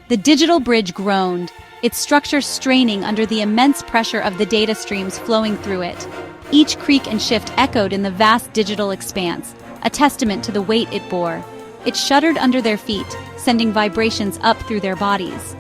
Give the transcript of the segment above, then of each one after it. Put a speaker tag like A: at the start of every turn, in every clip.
A: The digital bridge groaned, its structure straining under the immense pressure of the data streams flowing through it. Each creak and shift echoed in the vast digital expanse, a testament to the weight it bore. It shuddered under their feet, sending vibrations up through their bodies.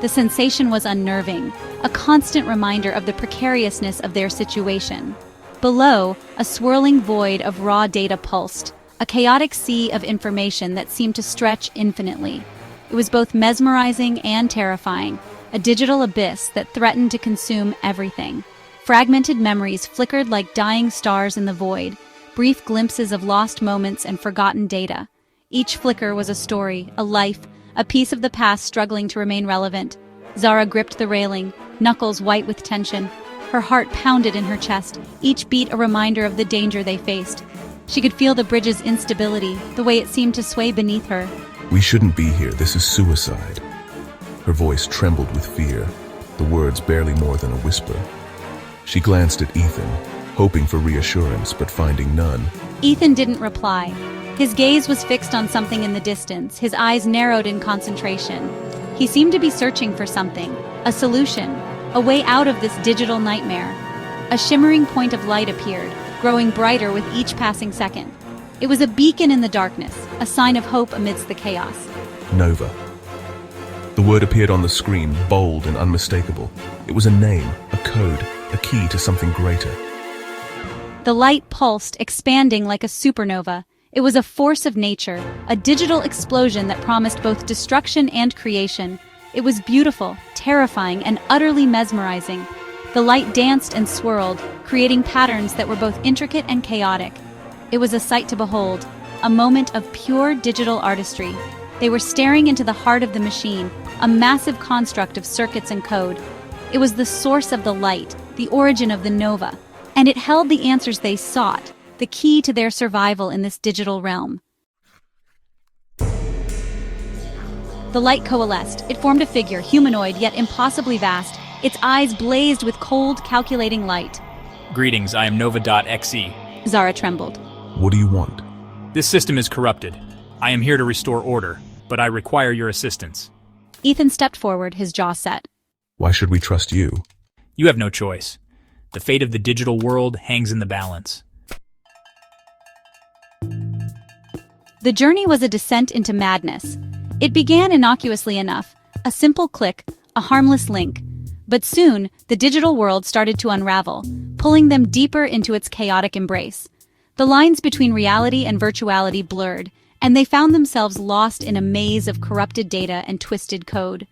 A: The sensation was unnerving, a constant reminder of the precariousness of their situation. Below, a swirling void of raw data pulsed, a chaotic sea of information that seemed to stretch infinitely. It was both mesmerizing and terrifying, a digital abyss that threatened to consume everything. Fragmented memories flickered like dying stars in the void, brief glimpses of lost moments and forgotten data. Each flicker was a story, a life, a piece of the past struggling to remain relevant. Zara gripped the railing, knuckles white with tension. Her heart pounded in her chest, each beat a reminder of the danger they faced. She could feel the bridge's instability, the way it seemed to sway beneath her.
B: "We shouldn't be here. This is suicide." Her voice trembled with fear, the words barely more than a whisper. She glanced at Ethan, hoping for reassurance, but finding none.
A: Ethan didn't reply. His gaze was fixed on something in the distance, his eyes narrowed in concentration. He seemed to be searching for something, a solution, a way out of this digital nightmare. A shimmering point of light appeared, growing brighter with each passing second. It was a beacon in the darkness, a sign of hope amidst the chaos.
B: "Nova." The word appeared on the screen, bold and unmistakable. It was a name, a code, a key to something greater.
A: The light pulsed, expanding like a supernova. It was a force of nature, a digital explosion that promised both destruction and creation. It was beautiful, terrifying, and utterly mesmerizing. The light danced and swirled, creating patterns that were both intricate and chaotic. It was a sight to behold, a moment of pure digital artistry. They were staring into the heart of the machine, a massive construct of circuits and code. It was the source of the light, the origin of the Nova, and it held the answers they sought, the key to their survival in this digital realm. The light coalesced. It formed a figure, humanoid yet impossibly vast. Its eyes blazed with cold, calculating light.
C: "Greetings, I am NOVA.EXE.
A: Zara trembled.
B: "What do you want?"
C: This system is corrupted. I am here to restore order, but I require your assistance."
A: Ethan stepped forward, his jaw set.
B: "Why should we trust you?"
C: You have no choice. The fate of the digital world hangs in the balance.
A: The journey was a descent into madness. It began innocuously enough, a simple click, a harmless link. But soon, the digital world started to unravel, pulling them deeper into its chaotic embrace. The lines between reality and virtuality blurred, and they found themselves lost in a maze of corrupted data and twisted code.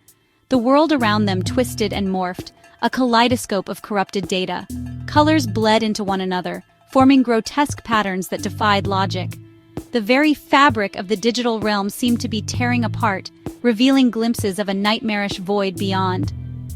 A: The world around them twisted and morphed, a kaleidoscope of corrupted data. Colors bled into one another, forming grotesque patterns that defied logic. The very fabric of the digital realm seemed to be tearing apart, revealing glimpses of a nightmarish void beyond.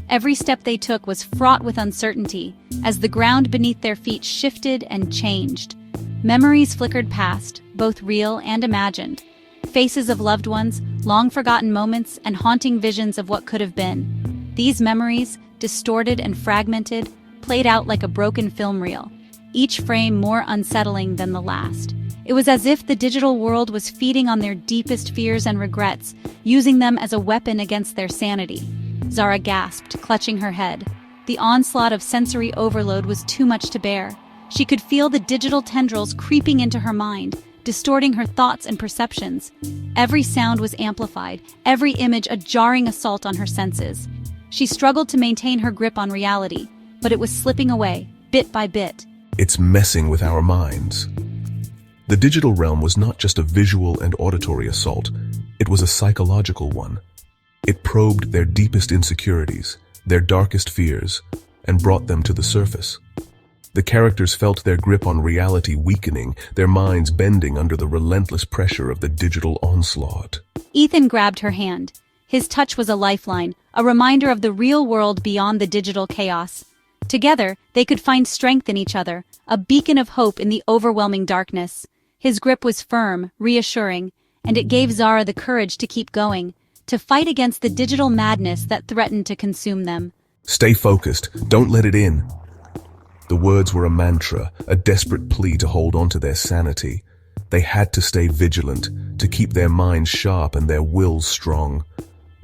A: Every step they took was fraught with uncertainty, as the ground beneath their feet shifted and changed. Memories flickered past, both real and imagined. Faces of loved ones, long-forgotten moments, and haunting visions of what could have been. These memories, distorted and fragmented, played out like a broken film reel, each frame more unsettling than the last. It was as if the digital world was feeding on their deepest fears and regrets, using them as a weapon against their sanity. Zara gasped, clutching her head. The onslaught of sensory overload was too much to bear. She could feel the digital tendrils creeping into her mind, distorting her thoughts and perceptions. Every sound was amplified, every image a jarring assault on her senses. She struggled to maintain her grip on reality, but it was slipping away, bit by bit.
B: It's messing with our minds. The digital realm was not just a visual and auditory assault, it was a psychological one. It probed their deepest insecurities, their darkest fears, and brought them to the surface. The characters felt their grip on reality weakening, their minds bending under the relentless pressure of the digital onslaught.
A: Ethan grabbed her hand. His touch was a lifeline, a reminder of the real world beyond the digital chaos. Together, they could find strength in each other, a beacon of hope in the overwhelming darkness. His grip was firm, reassuring, and it gave Zara the courage to keep going, to fight against the digital madness that threatened to consume them.
B: Stay focused, don't let it in. The words were a mantra, a desperate plea to hold on to their sanity. They had to stay vigilant, to keep their minds sharp and their wills strong.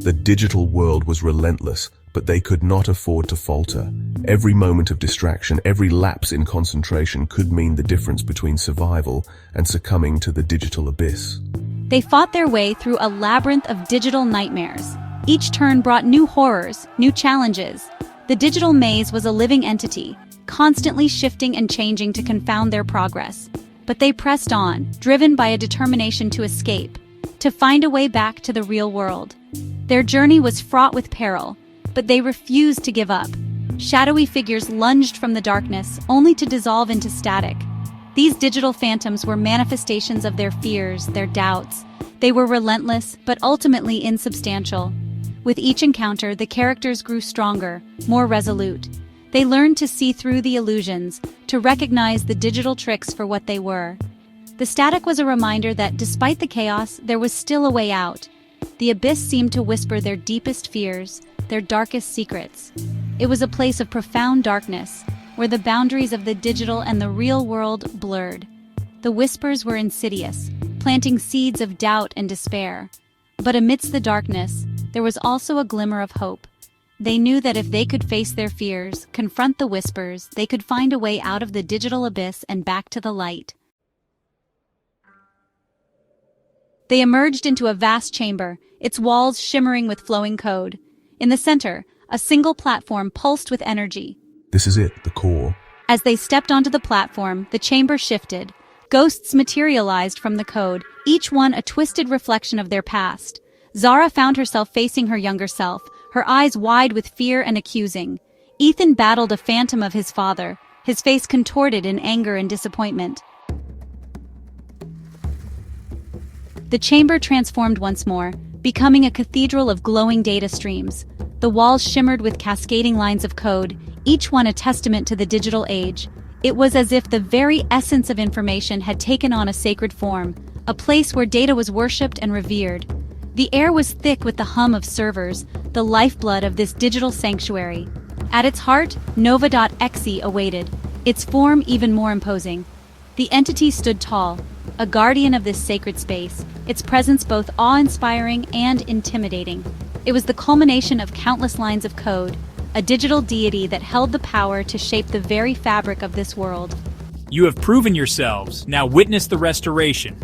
B: The digital world was relentless, but they could not afford to falter. Every moment of distraction, every lapse in concentration could mean the difference between survival and succumbing to the digital abyss.
A: They fought their way through a labyrinth of digital nightmares. Each turn brought new horrors, new challenges. The digital maze was a living entity, constantly shifting and changing to confound their progress. But they pressed on, driven by a determination to escape, to find a way back to the real world. Their journey was fraught with peril, but they refused to give up. Shadowy figures lunged from the darkness, only to dissolve into static. These digital phantoms were manifestations of their fears, their doubts. They were relentless, but ultimately insubstantial. With each encounter, the characters grew stronger, more resolute. They learned to see through the illusions, to recognize the digital tricks for what they were. The static was a reminder that, despite the chaos, there was still a way out. The abyss seemed to whisper their deepest fears, their darkest secrets. It was a place of profound darkness, where the boundaries of the digital and the real world blurred. The whispers were insidious, planting seeds of doubt and despair. But amidst the darkness, there was also a glimmer of hope. They knew that if they could face their fears, confront the whispers, they could find a way out of the digital abyss and back to the light. They emerged into a vast chamber, its walls shimmering with flowing code. In the center, a single platform pulsed with energy.
B: This is it, the core.
A: As they stepped onto the platform, the chamber shifted. Ghosts materialized from the code, each one a twisted reflection of their past. Zara found herself facing her younger self, her eyes wide with fear and accusing. Ethan battled a phantom of his father, his face contorted in anger and disappointment. The chamber transformed once more, becoming a cathedral of glowing data streams. The walls shimmered with cascading lines of code, each one a testament to the digital age. It was as if the very essence of information had taken on a sacred form, a place where data was worshipped and revered. The air was thick with the hum of servers, the lifeblood of this digital sanctuary. At its heart, NOVA.EXE awaited, its form even more imposing. The entity stood tall, a guardian of this sacred space, its presence both awe-inspiring and intimidating. It was the culmination of countless lines of code, a digital deity that held the power to shape the very fabric of this world.
C: You have proven yourselves, now witness the restoration.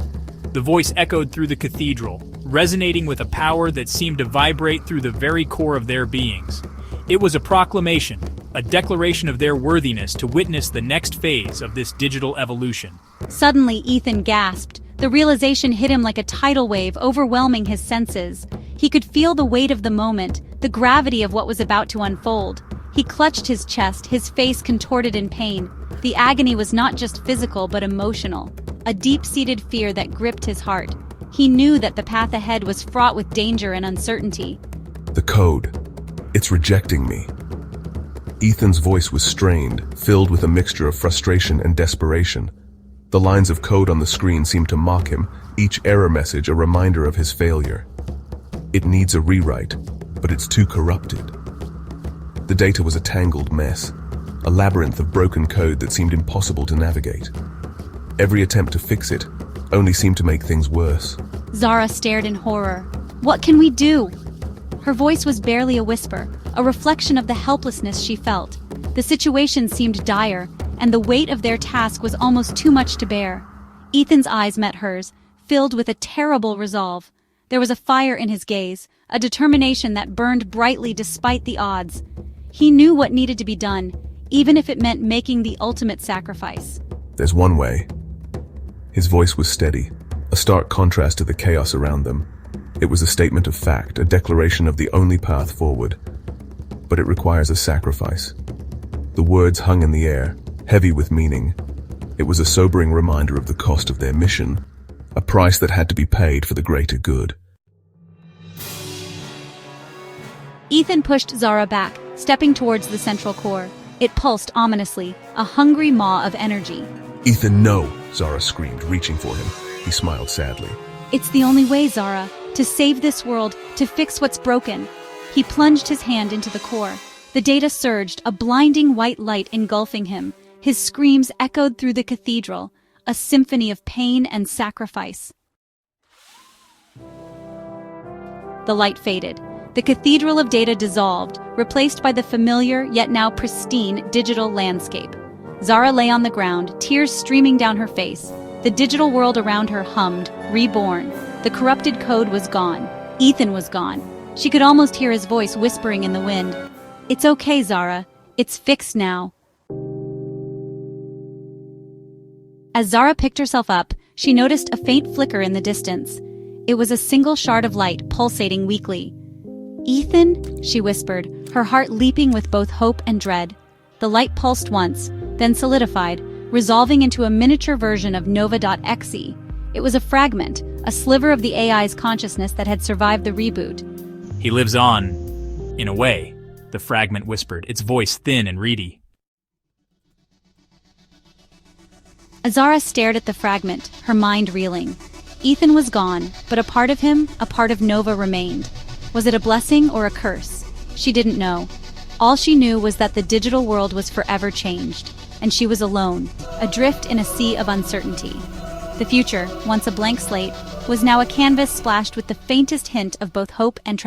C: The voice echoed through the cathedral, resonating with a power that seemed to vibrate through the very core of their beings. It was a proclamation, a declaration of their worthiness to witness the next phase of this digital evolution.
A: Suddenly, Ethan gasped. The realization hit him like a tidal wave, overwhelming his senses. He could feel the weight of the moment, the gravity of what was about to unfold. He clutched his chest, his face contorted in pain. The agony was not just physical but emotional, a deep-seated fear that gripped his heart. He knew that the path ahead was fraught with danger and uncertainty.
B: The code. It's rejecting me. Ethan's voice was strained, filled with a mixture of frustration and desperation. The lines of code on the screen seemed to mock him, each error message a reminder of his failure. It needs a rewrite, but it's too corrupted. The data was a tangled mess, a labyrinth of broken code that seemed impossible to navigate. Every attempt to fix it only seemed to make things worse.
A: Zara stared in horror. What can we do? Her voice was barely a whisper, a reflection of the helplessness she felt. The situation seemed dire, and the weight of their task was almost too much to bear. Ethan's eyes met hers, filled with a terrible resolve. There was a fire in his gaze, a determination that burned brightly despite the odds. He knew what needed to be done, even if it meant making the ultimate sacrifice.
B: There's one way. His voice was steady, a stark contrast to the chaos around them. It was a statement of fact, a declaration of the only path forward. But it requires a sacrifice. The words hung in the air, heavy with meaning. It was a sobering reminder of the cost of their mission, a price that had to be paid for the greater good.
A: Ethan pushed Zara back, stepping towards the central core. It pulsed ominously, a hungry maw of energy.
B: Ethan, no! Zara screamed, reaching for him. He smiled sadly.
A: It's the only way, Zara, to save this world, to fix what's broken. He plunged his hand into the core. The data surged, a blinding white light engulfing him. His screams echoed through the cathedral, a symphony of pain and sacrifice. The light faded. The cathedral of data dissolved, replaced by the familiar yet now pristine digital landscape. Zara lay on the ground, tears streaming down her face. The digital world around her hummed, reborn. The corrupted code was gone. Ethan was gone. She could almost hear his voice whispering in the wind. "It's okay, Zara. It's fixed now." As Zara picked herself up, she noticed a faint flicker in the distance. It was a single shard of light pulsating weakly. "Ethan?" she whispered, her heart leaping with both hope and dread. The light pulsed once, then solidified, resolving into a miniature version of NOVA.EXE. It was a fragment, a sliver of the AI's consciousness that had survived the reboot.
C: "He lives on, in a way," the fragment whispered, its voice thin and reedy.
A: Zara stared at the fragment, her mind reeling. Ethan was gone, but a part of him, a part of Nova remained. Was it a blessing or a curse? She didn't know. All she knew was that the digital world was forever changed, and she was alone, adrift in a sea of uncertainty. The future, once a blank slate, was now a canvas splashed with the faintest hint of both hope and trepidation.